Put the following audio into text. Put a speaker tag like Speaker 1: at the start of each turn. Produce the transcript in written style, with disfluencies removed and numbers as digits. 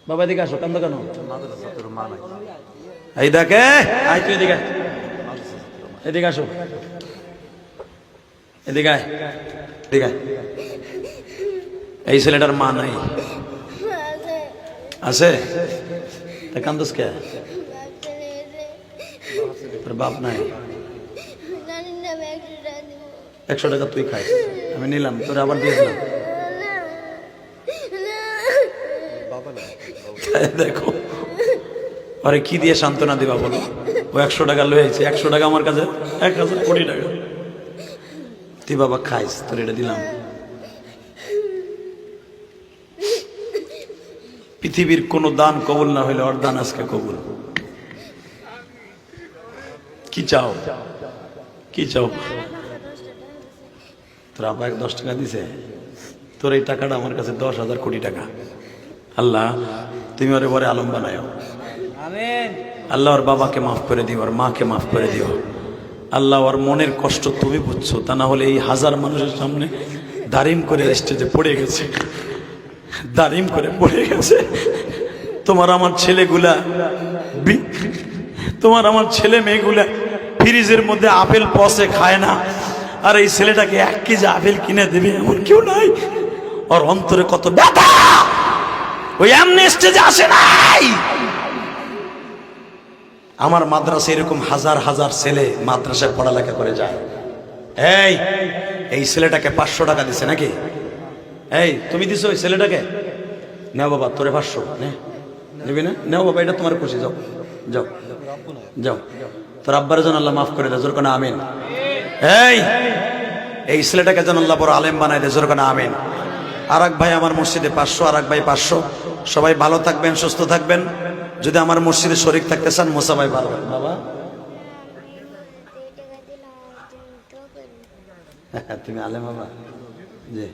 Speaker 1: বাবা এদিকে আসো, কান্দো কেন? এই দেখে, আয় তুই এদিকে, এদিকে আসো, এদিকে আয়, এদিকে আয়। এই ছেলেটার মা নাই, আছে? তা কান্দোস কে? তোর বাপ নাই? 100 টাকা তুই খাই, আমি নিলাম, তোর আবার দিয়ে দিলাম। দেখো আরে কি দিয়ে সান্ত্বনা দিবা বলো? ও 100 টাকা লয়েছে, 100 টাকা আমার কাছে 1000 কোটি টাকা। তুই বাবা খাইস, তোর এটা দিলাম। পৃথিবীর কোন দান কবুল না হইলে ওর দান আজকে কবুল। কি চাও, কি চাও? তোর আব্বা 10 টাকা দিছে, তোর এই টাকাটা আমার কাছে 10,000 কোটি টাকা। আল্লাহ তুমি ওরে বরে আলম বানাও, আল্লাহ ওর বাবাকে মাফ করে দিও, ওর মাকে মাফ করে দিও। আল্লাহ ওর মনের কষ্ট তুমি বুঝছো, তা না হলে এই হাজার মানুষের সামনে দাঁড়িম করে স্টেজে পড়ে গেছে, দাঁড়িম করে পড়ে গেছে। তোমার আমার ছেলেগুলা, তোমার আমার ছেলে মেয়েগুলা ফ্রিজের মধ্যে আপেল পচে খায় না, আর এই ছেলেটাকে 1 কেজি আপেল কিনে দেবে এমন কেউ নাই। ওর অন্তরে কত ব্যথা, ওই এমনি স্টেজে আসে নাই। আমার মাদ্রাসা এরকম হাজার হাজার ছেলে মাদ্রাসায় পড়ালেখা করে যায়। এই ছেলেটাকে 500 টাকা দিছে নাকি? এই তুমি দিছো ওই ছেলেটাকে? নেও বাবা, তোরে 500 নেবি না? নেও বাবা, এটা তোমার খুশি, যাও যাও যাও। তোর আব্বার যেন আল্লাহ মাফ করে দেয়, জোর করে আমিন। এই ছেলেটাকে যেন আল্লাহ বড় আলেম বানায় দেয়, জোর করে আমিন। আর এক ভাই আমার মসজিদে 500, আর এক ভাই 500। সবাই ভালো থাকবেন, সুস্থ থাকবেন। যদি আমার মসজিদে শরীক থাকতে চান, মোসা ভাই ভালো বাবা। তুমি আলেম বাবা জি।